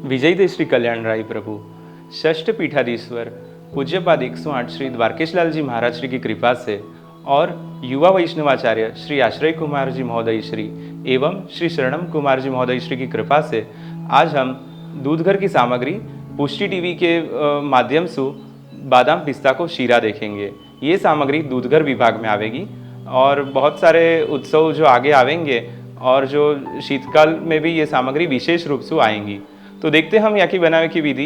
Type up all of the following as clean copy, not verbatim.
विजयते श्री कल्याण राय प्रभु षष्ठ पीठाधीश्वर पूज्यपाद 108 श्री द्वारकेश लाल जी महाराज श्री की कृपा से और युवा वैष्णवाचार्य श्री आश्रय कुमार जी महोदय श्री एवं श्री शरणम कुमार जी महोदय श्री की कृपा से आज हम दूध घर की सामग्री पुष्टि टीवी के माध्यम से बादाम पिस्ता को शीरा देखेंगे। ये सामग्री दूधघर विभाग में आवेगी और बहुत सारे उत्सव जो आगे आवेंगे और जो शीतकाल में भी ये सामग्री विशेष रूप से आएंगी। तो देखते हम यहाँ की बनाने की विधि।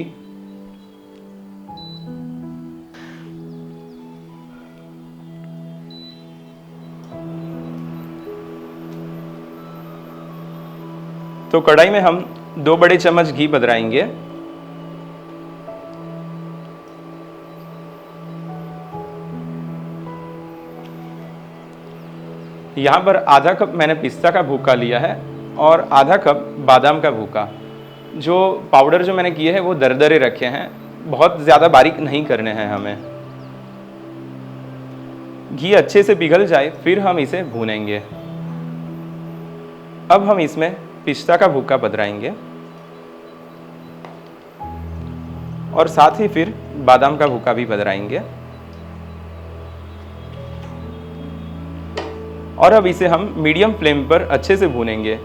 तो कढ़ाई में हम 2 बड़े चम्मच घी पधराएंगे। यहाँ पर आधा कप मैंने पिस्ता का भूका लिया है और आधा कप बादाम का भूका। जो पाउडर जो मैंने किए हैं वो दरदरे रखे हैं, बहुत ज़्यादा बारीक नहीं करने हैं हमें। घी अच्छे से पिघल जाए फिर हम इसे भूनेंगे। अब हम इसमें पिस्ता का भूका पधराएंगे और साथ ही फिर बादाम का भूका भी पधराएंगे। और अब इसे हम मीडियम फ्लेम पर अच्छे से भूनेंगे।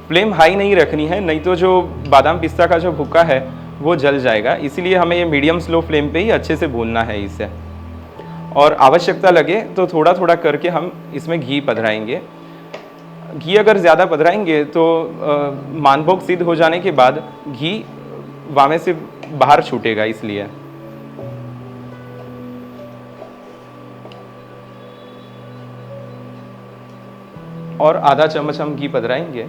फ्लेम हाई नहीं रखनी है, नहीं तो जो बादाम पिस्ता का जो भुक्का है वो जल जाएगा। इसीलिए हमें ये मीडियम स्लो फ्लेम पे ही अच्छे से भूनना है इसे। और आवश्यकता लगे तो थोड़ा थोड़ा करके हम इसमें घी पधराएंगे। घी अगर ज़्यादा पधराएंगे तो मानभोग सिद्ध हो जाने के बाद घी वामे से बाहर छूटेगा, इसलिए। और आधा चम्मच हम घी पधराएंगे।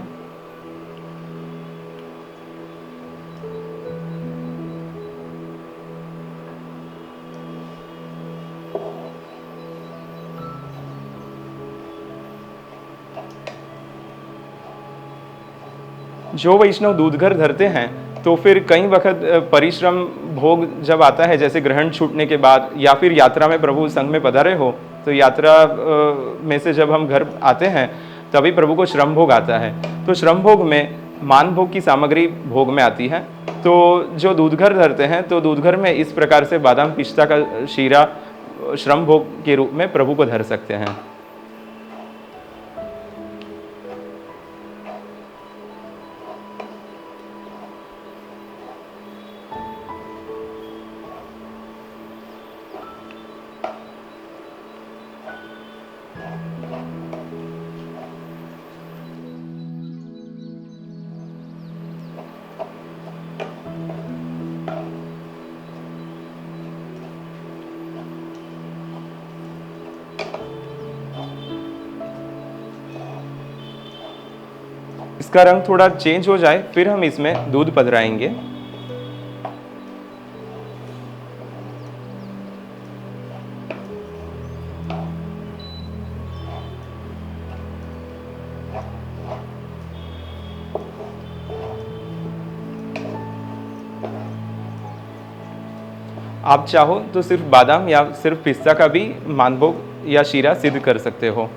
जो वैष्णव दूधघर धरते हैं तो फिर कई वक्त परिश्रम भोग जब आता है, जैसे ग्रहण छूटने के बाद या फिर यात्रा में प्रभु संग में पधारे हो, तो यात्रा में से जब हम घर आते हैं तभी प्रभु को श्रम भोग आता है। तो श्रम भोग में मान भोग की सामग्री भोग में आती है। तो जो दूधघर धरते हैं तो दूधघर में इस प्रकार से बादाम पिस्ता का शीरा श्रम भोग के रूप में प्रभु को धर सकते हैं। इसका रंग थोड़ा चेंज हो जाए फिर हम इसमें दूध पधराएंगे। आप चाहो तो सिर्फ बादाम या सिर्फ पिस्ता का भी मानभोग या शीरा सिद्ध कर सकते हो।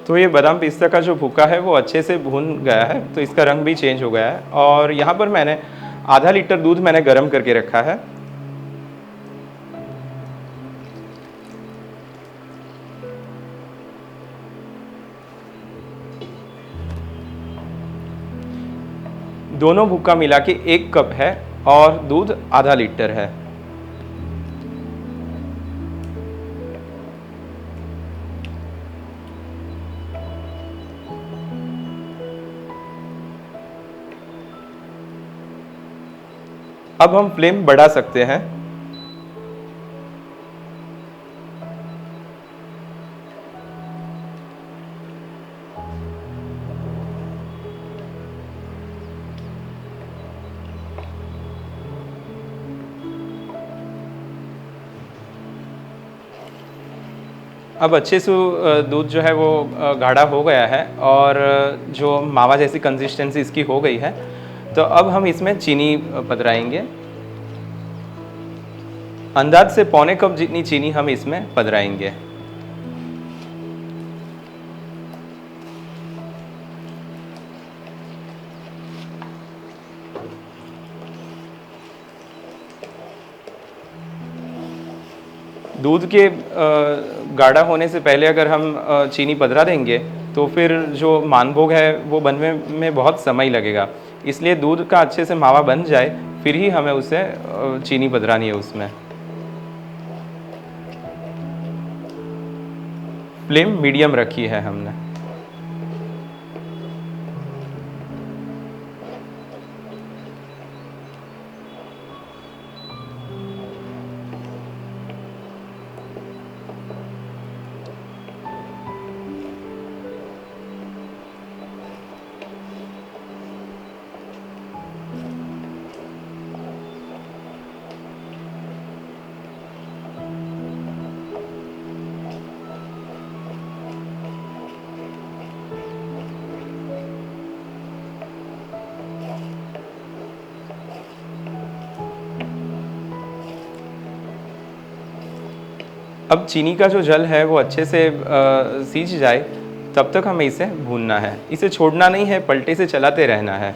तो ये बादाम पिस्ता का जो भुक्का है वो अच्छे से भून गया है, तो इसका रंग भी चेंज हो गया है। और यहाँ पर मैंने आधा लीटर दूध मैंने गर्म करके रखा है। दोनों भुक्का मिला के 1 कप है और दूध आधा लीटर है। अब हम फ्लेम बढ़ा सकते हैं। अब अच्छे से दूध जो है वो गाढ़ा हो गया है और जो मावा जैसी कंसिस्टेंसी इसकी हो गई है। तो अब हम इसमें चीनी पधराएंगे। अंदाज से पौने कप जितनी चीनी हम इसमें पधराएंगे। दूध के गाढ़ा होने से पहले अगर हम चीनी पधरा देंगे तो फिर जो मानभोग है वो बनने में बहुत समय लगेगा। इसलिए दूध का अच्छे से मावा बन जाए फिर ही हमें उसे चीनी पधरानी है उसमें। फ्लेम मीडियम रखी है हमने। अब चीनी का जो जल है वो अच्छे से सीज जाए तब तक हमें इसे भूनना है। इसे छोड़ना नहीं है, पलटे से चलाते रहना है।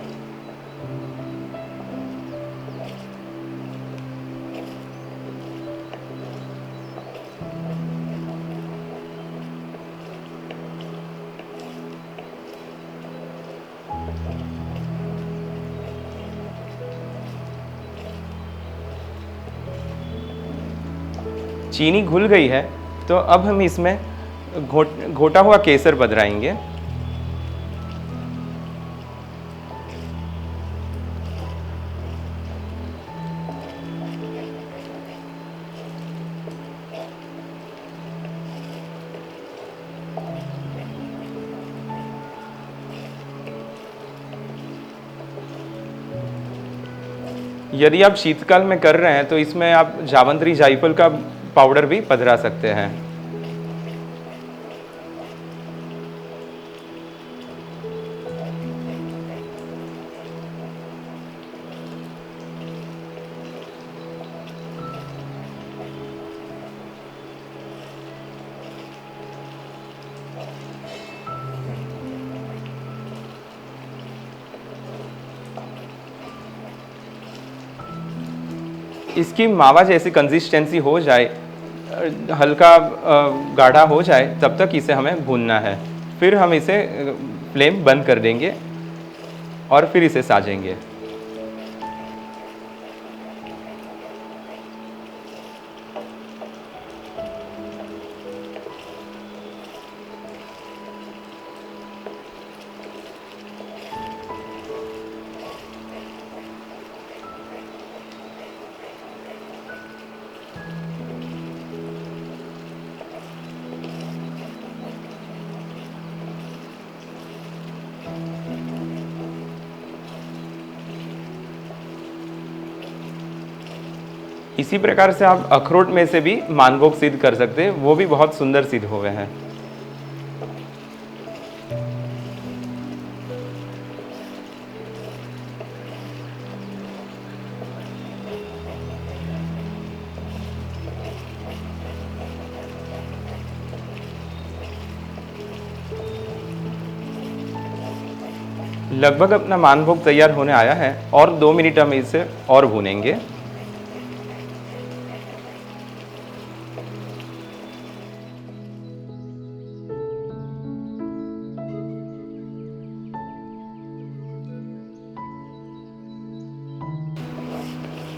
चीनी घुल गई है तो अब हम इसमें घोटा हुआ केसर पधराएंगे। यदि आप शीतकाल में कर रहे हैं तो इसमें आप जावंत्री जायफल का पाउडर भी पधरा सकते हैं। इसकी मावा जैसी कंसिस्टेंसी हो जाए, हल्का गाढ़ा हो जाए, तब तक इसे हमें भूनना है। फिर हम इसे फ्लेम बंद कर देंगे और फिर इसे साजेंगे। इसी प्रकार से आप अखरोट में से भी मानभोग सिद्ध कर सकते हैं, वो भी बहुत सुंदर सिद्ध हुए हैं। लगभग अपना मानभोग तैयार होने आया है और 2 मिनट हम इसे और भूनेंगे।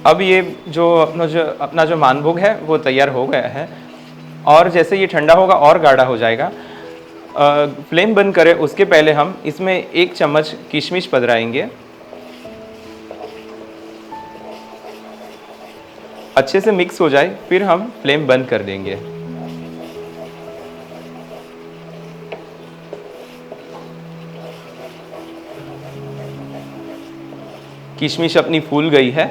अब ये जो अपना जो मानभोग है वो तैयार हो गया है और जैसे ये ठंडा होगा और गाढ़ा हो जाएगा। फ्लेम बंद करें उसके पहले हम इसमें 1 चम्मच किशमिश पधराएंगे। अच्छे से मिक्स हो जाए फिर हम फ्लेम बंद कर देंगे। किशमिश अपनी फूल गई है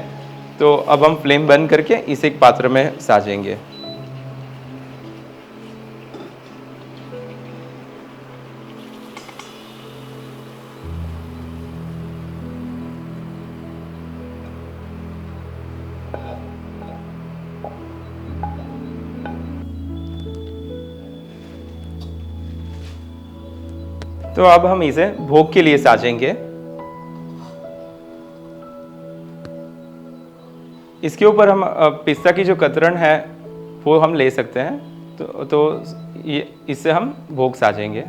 तो अब हम फ्लेम बंद करके इसे एक पात्र में साजेंगे। तो अब हम इसे भोग के लिए साजेंगे। इसके ऊपर हम पिस्ता की जो कतरन है वो हम ले सकते हैं। तो ये इससे हम भोग साजेंगे।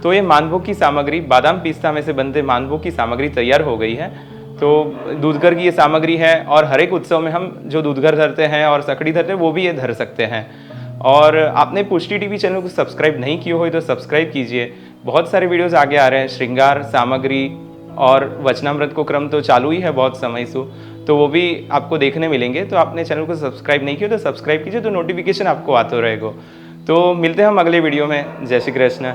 तो ये मानभोग की सामग्री, बादाम पिस्ता में से बनते मानभोग की सामग्री तैयार हो गई है। तो दूधघर की ये सामग्री है और हर एक उत्सव में हम जो दूधघर धरते हैं और सकड़ी धरते हैं वो भी ये धर सकते हैं। और आपने पुष्टि टीवी चैनल को सब्सक्राइब नहीं किया हो तो सब्सक्राइब कीजिए। बहुत सारे वीडियोस आगे आ रहे हैं, श्रृंगार सामग्री और वचनामृत को क्रम तो चालू ही है बहुत समय से, तो वो भी आपको देखने मिलेंगे। तो आपने चैनल को सब्सक्राइब नहीं किया तो सब्सक्राइब कीजिए, तो नोटिफिकेशन आपको आते रहेगा। तो मिलते हैं हम अगले वीडियो में। जय श्री कृष्ण।